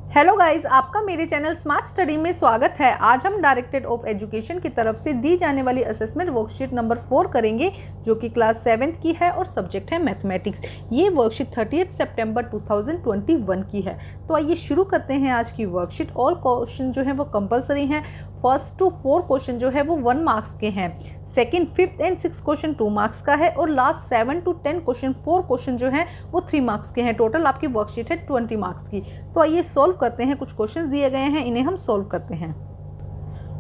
Hello guys, आपका मेरे channel smart study में स्वागत है। आज हम डायरेक्टरेट ऑफ एजुकेशन की तरफ से दी जाने वाली असेसमेंट वर्कशीट नंबर 4 करेंगे, जो कि क्लास 7th की है और सब्जेक्ट है मैथमेटिक्स। ये वर्कशीट 30 सितंबर 2021 की है। तो आइए शुरू करते हैं आज की वर्कशीट। ऑल क्वेश्चन जो है वो कंपलसरी हैं। फर्स्ट टू 4 क्वेश्चन जो है वो 1 मार्क्स के हैं। Second, 5th and 6th question 2 marks का है और लास्ट 7 to 10 क्वेश्चन 4 क्वेश्चन जो है वो 3 मार्क्स के हैं। टोटल आपकी वर्कशीट है 20 मार्क्स की। तो आइए सॉल्व करते हैं। कुछ क्वेश्चंस दिए गए हैं, इन्हें हम सॉल्व करते हैं।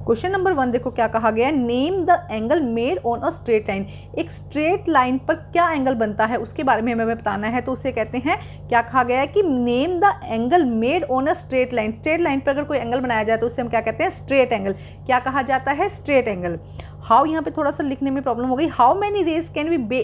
क्वेश्चन नंबर 1 देखो क्या कहा गया है। Name the angle made on a straight line. एक स्ट्रेट लाइन पर क्या एंगल बनता है उसके बारे में हमें बताना है। तो उसे कहते हैं, क्या कहा गया है कि name the angle made on a straight line. Straight line पर अगर कोई एंगल बनाया जाए तो उसे हम क्या कहते हैं, स्ट्रेट एंगल। क्या कहा जाता है, स्ट्रेट एंगल। हाउ, यहाँ पे थोड़ा सा लिखने में प्रॉब्लम हो गई। How many raise can be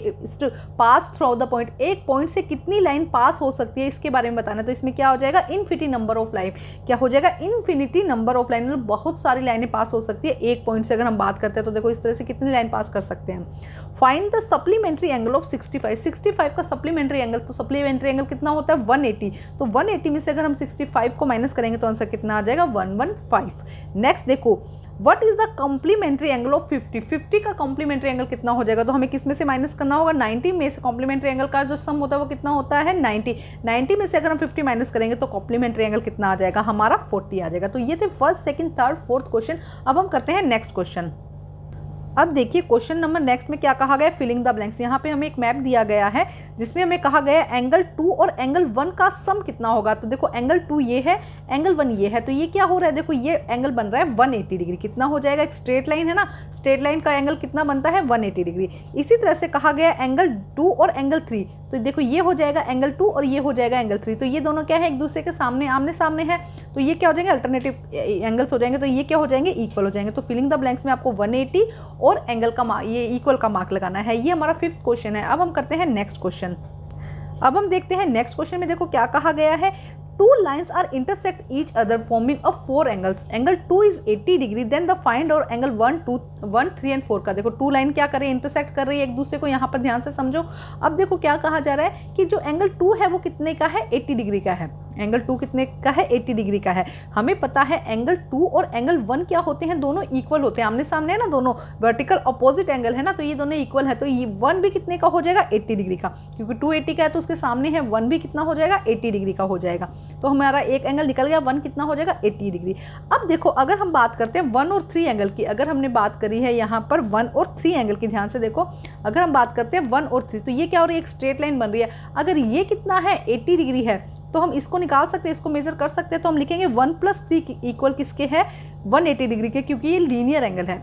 pass through the point. एक पॉइंट से कितनी लाइन पास हो सकती है इसके बारे में बताना है। तो इसमें क्या हो जाएगा, इन्फिनिटी नंबर ऑफ लाइन। क्या हो जाएगा, इन्फिनिटी नंबर ऑफ लाइन। मतलब बहुत सारी लाइनें पास हो सकती है एक पॉइंट से। अगर हम बात करते हैं तो देखो इस तरह से कितनी लाइन पास कर सकते हैं। Find the supplementary angle of 65। 65 का सप्लीमेंट्री एंगल, तो सप्लीमेंट्री एंगल कितना होता है, 180। तो 180 में से अगर हम 65 को माइनस करेंगे तो आंसर कितना आ जाएगा, 115। नेक्स्ट देखो, what is the complementary angle of 50। 50 का कॉम्प्लीमेंट्री एंगल कितना हो जाएगा। तो हमें किस में से माइनस करना होगा, 90 में से। कॉम्प्लीमेंट्री एंगल का जो सम होता है वो कितना होता है, 90। 90 में से अगर हम 50 माइनस करेंगे तो कॉम्प्लीमेंट्री एंगल कितना आ जाएगा, हमारा 40 आ जाएगा। तो ये थे first, second, third, fourth question. अब हम करते हैं नेक्स्ट क्वेश्चन। अब देखिए क्वेश्चन नंबर नेक्स्ट में क्या कहा गया है, फिलिंग द ब्लैंक्स। यहाँ पे हमें एक मैप दिया गया है जिसमें हमें कहा गया है एंगल 2 और एंगल 1 का सम कितना होगा। तो देखो एंगल 2 ये है, एंगल 1 ये है। तो ये क्या हो रहा है, देखो ये एंगल बन रहा है 180 डिग्री। कितना हो जाएगा, एक स्ट्रेट लाइन है ना, स्ट्रेट लाइन का एंगल कितना बनता है, 180 डिग्री। इसी तरह से कहा गया है एंगल 2 और एंगल 3। तो देखो ये हो जाएगा एंगल 2 और ये हो जाएगा एंगल 3। तो ये दोनों क्या है, एक दूसरे के सामने आमने सामने है। तो ये क्या हो जाएंगे, अल्टरनेटिव एंगल्स हो जाएंगे। तो ये क्या हो जाएंगे, इक्वल हो जाएंगे। तो फिलिंग द ब्लैंक्स में आपको 180 और एंगल का ये इक्वल का मार्क लगाना है। ये हमारा 5th क्वेश्चन है। अब हम करते हैं नेक्स्ट क्वेश्चन। अब हम देखते हैं नेक्स्ट क्वेश्चन में देखो क्या कहा गया है। 2 lines are intersect each other forming a 4 angles. Angle 2 is 80 degree. Then the find और एंगल 1, 2, 1, 3 and 4 का। देखो 2 लाइन क्या कर रही है, इंटरसेक्ट कर रही है एक दूसरे को। यहाँ पर ध्यान से समझो। अब देखो क्या कहा जा रहा है कि जो एंगल 2 है वो कितने का है, 80 डिग्री का है। एंगल 2 कितने का है, 80 डिग्री का है। हमें पता है एंगल 2 और एंगल 1 क्या होते हैं, दोनों इक्वल होते हैं। आमने सामने है ना, दोनों वर्टिकल अपोजिट एंगल है ना, तो ये दोनों इक्वल है। तो ये 1 भी कितने का हो जाएगा, 80 डिग्री का। क्योंकि 2 80 का है तो उसके सामने है 1 भी कितना हो जाएगा, 80 डिग्री का हो जाएगा। तो हमारा एक एंगल निकल गया, 1 कितना हो जाएगा, 80 डिग्री। अब देखो अगर हम बात करते हैं 1 और 3 एंगल की। अगर हमने बात करी है यहाँ पर 1 और 3 एंगल की, ध्यान से देखो। अगर हम बात करते हैं 1 और 3 तो ये क्या हो रही है, एक स्ट्रेट लाइन बन रही है। अगर ये कितना है, 80 डिग्री है, तो हम इसको निकाल सकते हैं, इसको मेजर कर सकते हैं। तो हम लिखेंगे 1 + 3 इक्वल किसके है, 180 डिग्री के, क्योंकि ये लीनियर एंगल है।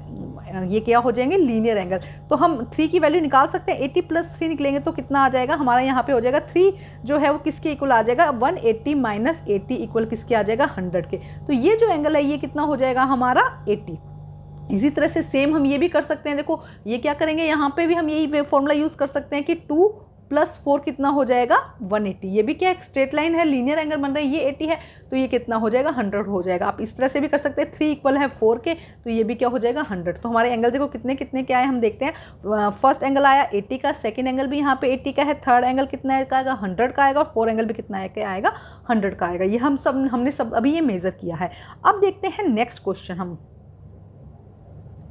ये क्या हो जाएंगे, लीनियर एंगल। तो हम 3 की वैल्यू निकाल सकते हैं। 80 + 3 निकलेंगे तो कितना आ जाएगा, हमारा यहाँ पे हो जाएगा 3 जो है वो किसके इक्वल आ जाएगा, 180 - 80 इक्वल किसके आ जाएगा, 100 के। तो ये जो एंगल है ये कितना हो जाएगा, हमारा 80। इसी तरह से सेम हम ये भी कर सकते हैं। देखो ये क्या करेंगे, यहाँ पे भी हम यही फॉर्मूला यूज़ कर सकते हैं कि 2 + 4 कितना हो जाएगा, 180। ये भी क्या एक स्ट्रेट लाइन है, लीनियर एंगल बन रहा है, ये 80 है तो ये कितना हो जाएगा, 100 हो जाएगा। आप इस तरह से भी कर सकते हैं, 3 इक्वल है 4 के, तो ये भी क्या हो जाएगा, 100। तो हमारे एंगल देखो कितने कितने क्या है, हम देखते हैं। फर्स्ट एंगल आया 80 का, सेकेंड एंगल भी यहाँ पे 80 का है, थर्ड एंगल कितना का आएगा, 100 का आएगा, और 4 एंगल भी कितना आएगा, 100 का आएगा। ये हमने सब अभी ये मेजर किया है। अब देखते हैं नेक्स्ट क्वेश्चन। हम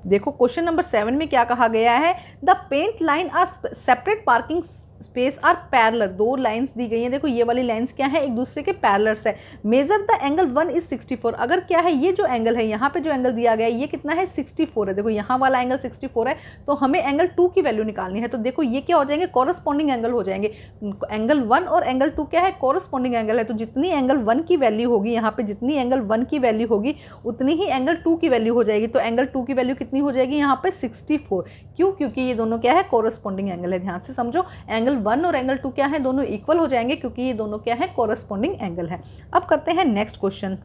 देखो क्वेश्चन नंबर 7 में क्या कहा गया है, the paint line are separate parking space are parallel. 2 lines दी गई हैं। देखो ये वाली लाइंस क्या है, एक दूसरे के पैरेलल्स है। Measure the angle 1 is 64। अगर क्या है, ये जो एंगल है, यहाँ पे जो एंगल दिया गया है ये कितना है, 64 है। देखो यहाँ वाला एंगल 64 है, तो हमें एंगल 2 की वैल्यू निकालनी है। तो देखो ये क्या हो जाएंगे, कॉरस्पॉन्डिंग एंगल हो जाएंगे। एंगल 1 और एंगल 2 क्या है, कॉरस्पॉन्डिंग एंगल है। तो जितनी एंगल 1 की वैल्यू होगी, यहाँ पे जितनी एंगल 1 की वैल्यू होगी उतनी ही एंगल 2 की वैल्यू हो जाएगी। तो एंगल 2 की वैल्यू कितनी हो जाएगी, यहाँ पे 64। क्यों, क्योंकि ये दोनों क्या है, कॉरस्पॉन्डिंग एंगल है। ध्यान से समझो, एंगल 1 और एंगल 2 क्या है, दोनों इक्वल हो जाएंगे क्योंकि ये दोनों क्या है, कॉरस्पॉन्डिंग एंगल है। अब करते हैं नेक्स्ट क्वेश्चन।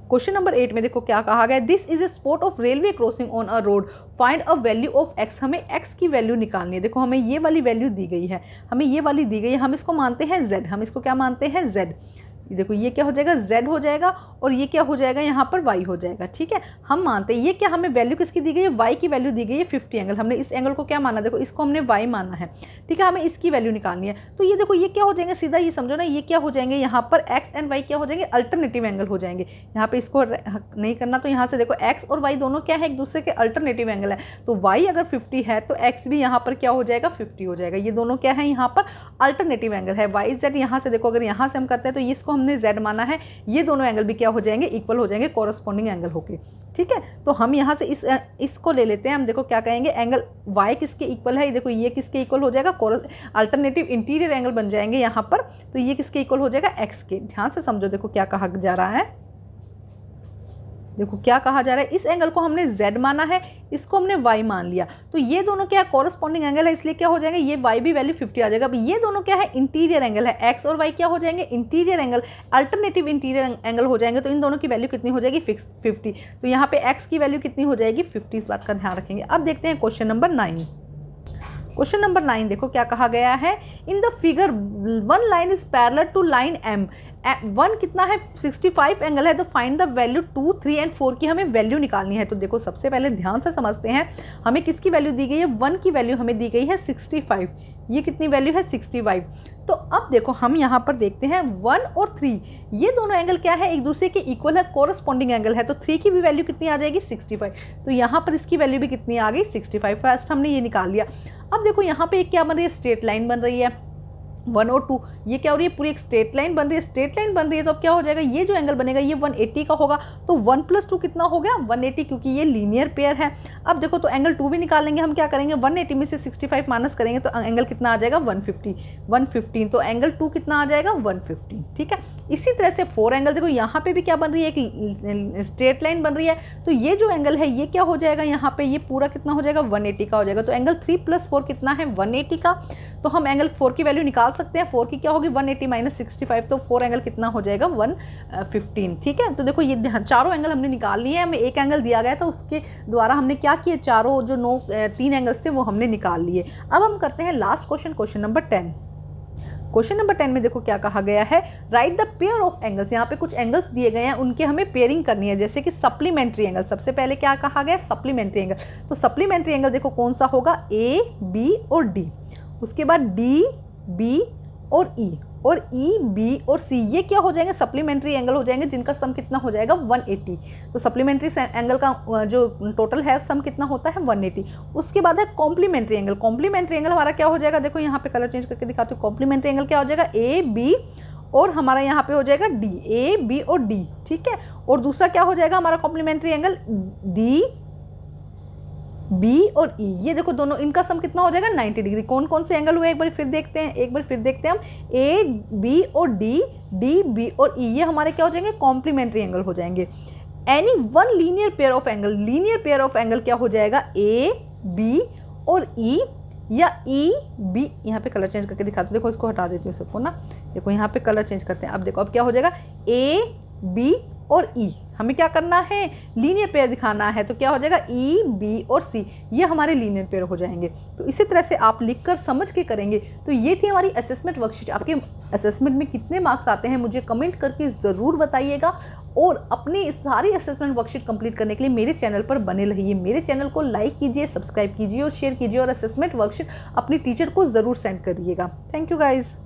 क्वेश्चन नंबर 8 में देखो क्या कहा गया, this is a spot of railway crossing on a road, find a value of x. हमें एक्स की वैल्यू निकालनी है। देखो हमें ये वाली वैल्यू दी गई है, हमें ये वाली दी गई है, हम इसको मानते हैं z। हम इसको क्या मानते हैं, z। ये देखो ये क्या हो जाएगा z हो जाएगा और ये क्या हो जाएगा यहाँ पर y हो जाएगा। ठीक है, हम मानते हैं ये क्या हमें वैल्यू किसकी दी गई है, y की वैल्यू दी गई है 50 एंगल। हमने इस एंगल को क्या माना, देखो इसको हमने y माना है। ठीक है, हमें इसकी वैल्यू निकालनी है। तो ये देखो ये क्या हो जाएंगे, सीधा ये समझो ना, ये क्या हो जाएंगे यहाँ पर x एंड y क्या हो जाएंगे, अल्टरनेटिव एंगल हो जाएंगे। यहाँ पे इसको नहीं करना, तो यहाँ से देखो x और y दोनों क्या है, एक दूसरे के अल्टरनेटिव एंगल है। तो y अगर 50 है तो x भी यहाँ पर क्या हो जाएगा, 50 हो जाएगा। ये दोनों क्या है, यहाँ पर अल्टरनेटिव एंगल है। y z यहाँ से देखो, अगर यहाँ से हम करते हैं तो इसको हमने z माना है, ये दोनों एंगल भी क्या हो जाएंगे, इक्वल हो जाएंगे, कॉरस्पॉन्डिंग एंगल होके। ठीक है, तो हम यहाँ से इसको ले लेते हैं। हम देखो क्या कहेंगे, एंगल y किसके इक्वल है, देखो ये किसके इक्वल हो जाएगा, अल्टरनेटिव इंटीरियर एंगल बन जाएंगे यहाँ पर। तो ये किसके इक्वल हो जाएगा, x के। ध्यान से समझो, देखो क्या कहा जा रहा है, देखो क्या कहा जा रहा है, इस एंगल को हमने z माना है, इसको हमने y मान लिया। तो ये दोनों क्या कॉरस्पॉन्डिंग एंगल है, इसलिए क्या हो जाएगा, ये y भी वैल्यू 50 आ जाएगा। अब ये दोनों क्या है, इंटीरियर एंगल है, x और y क्या हो जाएंगे, interior angle, alternative interior angle हो जाएंगे। तो इन दोनों की वैल्यू कितनी हो जाएगी, 50। तो यहाँ पे x की वैल्यू कितनी हो जाएगी, 50। इस बात का ध्यान रखेंगे। अब देखते हैं क्वेश्चन नंबर 9। क्वेश्चन नंबर 9 देखो क्या कहा गया है, in the figure one line is parallel to line m, one कितना है, 65 एंगल है। तो फाइंड द वैल्यू 2, 3 एंड 4 की हमें वैल्यू निकालनी है। तो देखो सबसे पहले ध्यान से समझते हैं, हमें किसकी वैल्यू दी गई है, 1 की वैल्यू हमें दी गई है 65। ये कितनी वैल्यू है, 65। तो अब देखो हम यहाँ पर देखते हैं 1 और 3, ये दोनों एंगल क्या है, एक दूसरे के इक्वल है, कॉरस्पॉन्डिंग एंगल है। तो 3 की भी वैल्यू कितनी आ जाएगी, 65। तो यहाँ पर इसकी वैल्यू भी कितनी आ गई, 65। फर्स्ट हमने ये निकाल लिया। अब देखो यहाँ पे एक क्या बन रही है, स्ट्रेट लाइन बन रही है, 1 और 2, ये क्या हो रही है, पूरी एक स्ट्रेट लाइन बन रही है। स्ट्रेट लाइन बन रही है तो अब क्या हो जाएगा, ये जो एंगल बनेगा ये 180 का होगा। तो 1 + 2 कितना हो गया, 180, क्योंकि ये लीनियर पेयर है। अब देखो तो एंगल 2 भी निकालेंगे हम, क्या करेंगे, 180 में से 65 माइनस करेंगे तो एंगल कितना आ जाएगा, 115। तो एंगल 2 कितना आ जाएगा, 115। ठीक है, इसी तरह से 4 एंगल, देखो यहाँ पे भी क्या बन रही है, एक स्ट्रेट लाइन बन रही है। तो ये जो एंगल है ये क्या हो जाएगा, यहाँ पे ये पूरा कितना हो जाएगा, 180 का हो जाएगा। तो एंगल 3 + 4 कितना है, 180 का। तो हम एंगल 4 की वैल्यू निकाल सकते हैं। 4 की क्या होगी, 180 - 65। तो 4 एंगल कितना हो जाएगा, 115। ठीक है, तो देखो ये चारों एंगल हमने निकाल लिए हैं। हमें एक एंगल दिया गया तो उसके द्वारा हमने क्या किया, चारों जो 3 एंगल्स थे वो हमने निकाल लिए। अब हम करते हैं last question, question number 10। Question number 10 में देखो क्या कहा गया है, right the pair of angles. यहाँ पे कुछ एंगल्स दिए गए हैं, उनके हमें पेयरिंग करनी है, जैसे कि सप्लीमेंट्री एंगल। सबसे पहले क्या कहा गया, सप्लीमेंट्री एंगल। तो सप्लीमेंट्री एंगल देखो कौन सा होगा, A, B और D। उसके बाद D, B और E, और E, B और C, ये क्या हो जाएंगे, सप्लीमेंट्री एंगल हो जाएंगे, जिनका सम कितना हो जाएगा, 180। तो सप्लीमेंट्री एंगल का जो टोटल है सम कितना होता है, 180। उसके बाद है कॉम्प्लीमेंट्री एंगल। कॉम्प्लीमेंट्री एंगल हमारा क्या हो जाएगा, देखो यहाँ पे कलर चेंज करके दिखाती हूँ। कॉम्प्लीमेंट्री एंगल क्या हो जाएगा, A, B और हमारा यहाँ पे हो जाएगा D, A, B और D। ठीक है, और दूसरा क्या हो जाएगा हमारा कॉम्प्लीमेंट्री एंगल, D, B और E। ये देखो दोनों, इनका सम कितना हो जाएगा, 90 डिग्री। कौन कौन से एंगल हुए, एक बार फिर देखते हैं हम, A, B और D, D, B और E, ये हमारे क्या हो जाएंगे, कॉम्प्लीमेंट्री एंगल हो जाएंगे। Any one linear pair of angle, linear pair of angle क्या हो जाएगा, A, B और E, या E, B। यहाँ पे कलर चेंज करके दिखाते हो, देखो इसको हटा देती हूँ सबको ना, देखो यहाँ पे कलर चेंज करते हैं। अब देखो अब क्या हो जाएगा, A, B और E। हमें क्या करना है, लीनियर पेयर दिखाना है। तो क्या हो जाएगा, E, B और C, ये हमारे लीनियर पेयर हो जाएंगे। तो इसी तरह से आप लिखकर समझ के करेंगे। तो ये थी हमारी असेसमेंट वर्कशीट। आपके असेसमेंट में कितने मार्क्स आते हैं मुझे कमेंट करके ज़रूर बताइएगा, और अपनी सारी असेसमेंट वर्कशीट कंप्लीट करने के लिए मेरे चैनल पर बने रहिए। मेरे चैनल को लाइक कीजिए, सब्सक्राइब कीजिए और शेयर कीजिए, और असेसमेंट वर्कशीट अपनी टीचर को ज़रूर सेंड करिएगा। Thank you guys.